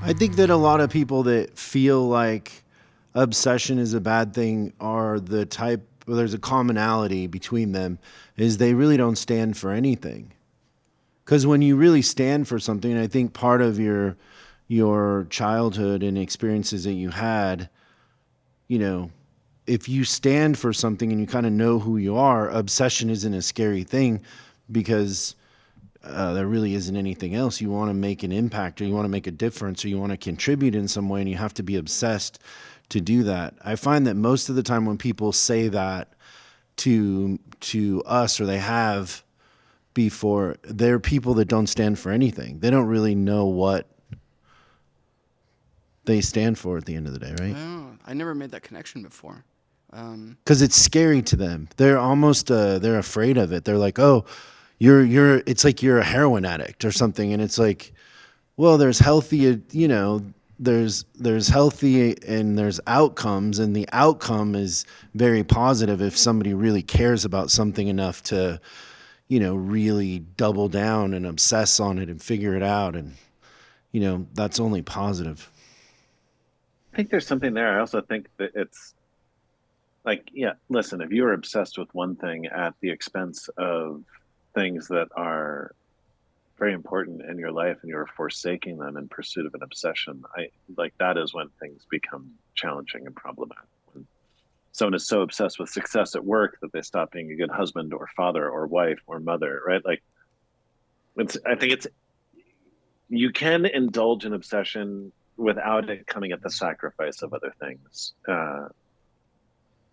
I think that a lot of people that feel like obsession is a bad thing are the type, well, there's a commonality between them, is they really don't stand for anything. Because when you really stand for something, and I think part of your childhood and experiences that you had, you know, if you stand for something and you kind of know who you are, obsession isn't a scary thing because there really isn't anything else. You want to make an impact, or you want to make a difference, or you want to contribute in some way, and you have to be obsessed to do that. I find that most of the time when people say that to us, or they have before, they're people that don't stand for anything. They don't really know what they stand for at the end of the day, right? Oh, I never made that connection before. Because it's scary to them. They're almost they're afraid of it. They're like, oh, you're. It's like you're a heroin addict or something, and it's like, well, there's healthy, there's healthy and there's outcomes, and the outcome is very positive if somebody really cares about something enough to, really double down and obsess on it and figure it out, and that's only positive. I think there's something there. I also think that it's like, yeah, listen, if you're obsessed with one thing at the expense of things that are very important in your life and you're forsaking them in pursuit of an obsession, I like that is when things become challenging and problematic. When someone is so obsessed with success at work that they stop being a good husband or father or wife or mother, right? Like I think it's you can indulge in obsession without it coming at the sacrifice of other things.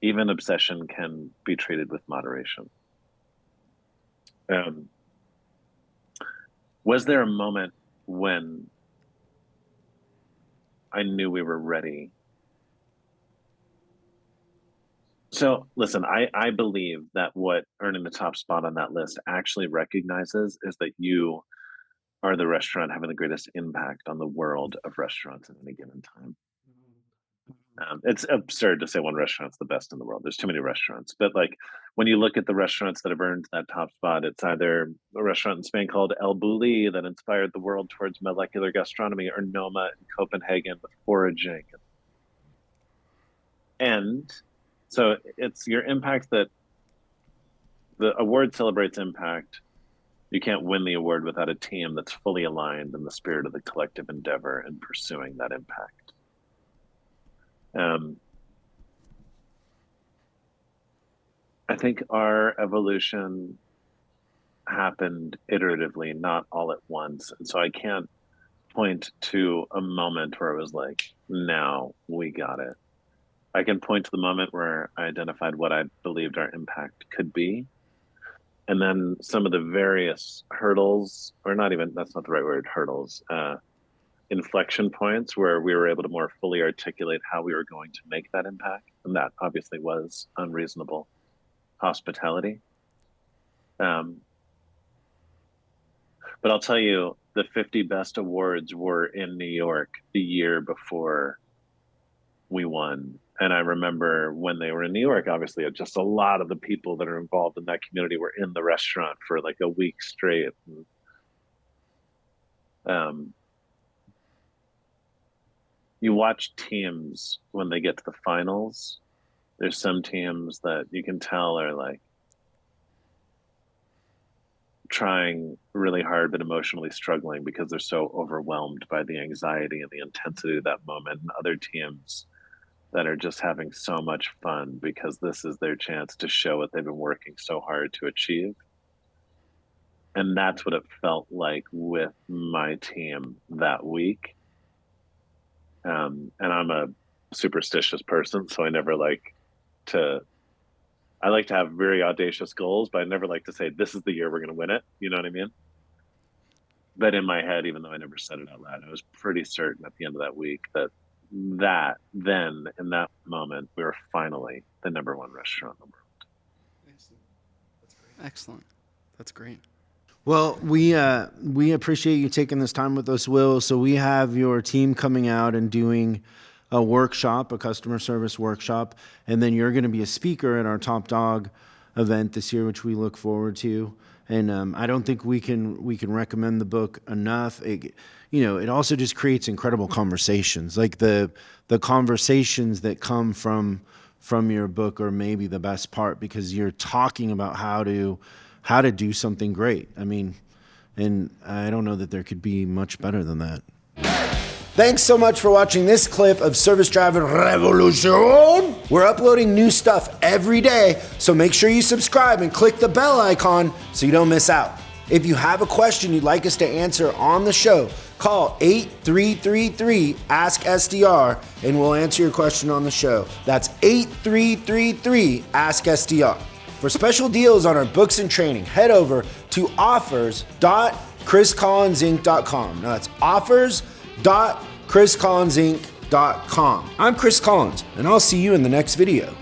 Even obsession can be treated with moderation. Um, was there a moment when I knew we were ready? So, listen, I believe that what earning the top spot on that list actually recognizes is that you are the restaurant having the greatest impact on the world of restaurants at any given time. It's absurd to say one restaurant's the best in the world. There's too many restaurants. But like when you look at the restaurants that have earned that top spot, it's either a restaurant in Spain called El Bulli that inspired the world towards molecular gastronomy, or Noma in Copenhagen with foraging. And so it's your impact that the award celebrates impact. You can't win the award without a team that's fully aligned in the spirit of the collective endeavor and pursuing that impact. Um, I think our evolution happened iteratively, not all at once. And so I can't point to a moment where it was like, now we got it. I can point to the moment where I identified what I believed our impact could be. And then some of the various hurdles, or not even, that's not the right word, hurdles, inflection points where we were able to more fully articulate how we were going to make that impact. And that obviously was unreasonable hospitality. Um, but I'll tell you, the 50 best awards were in New York the year before we won. And I remember when they were in New York, obviously, just a lot of the people that are involved in that community were in the restaurant for like a week straight. And, you watch teams when they get to the finals. There's some teams that you can tell are like trying really hard but emotionally struggling because they're so overwhelmed by the anxiety and the intensity of that moment, and other teams that are just having so much fun because this is their chance to show what they've been working so hard to achieve. And that's what it felt like with my team that week. And I'm a superstitious person, so to I like to have very audacious goals, but I never like to say this is the year we're going to win it. You know what I mean? But in my head, even though I never said it out loud, I was pretty certain at the end of that week that then in that moment we were finally the number one restaurant in the world. Excellent. That's great. Well, we appreciate you taking this time with us, Will. So we have your team coming out and doing a workshop, a customer service workshop, and then you're going to be a speaker at our Top Dog event this year, which we look forward to. And I don't think we can recommend the book enough. It also just creates incredible conversations. Like the conversations that come from your book are maybe the best part, because you're talking about how to do something great. I mean, and I don't know that there could be much better than that. Thanks so much for watching this clip of Service Driver Revolution. We're uploading new stuff every day, so make sure you subscribe and click the bell icon so you don't miss out. If you have a question you'd like us to answer on the show, call 8333-ASK-SDR and we'll answer your question on the show. That's 8333-ASK-SDR. For special deals on our books and training, head over to offers.chriscollinsinc.com. Now that's offers.chriscollinsinc.com. I'm Chris Collins, and I'll see you in the next video.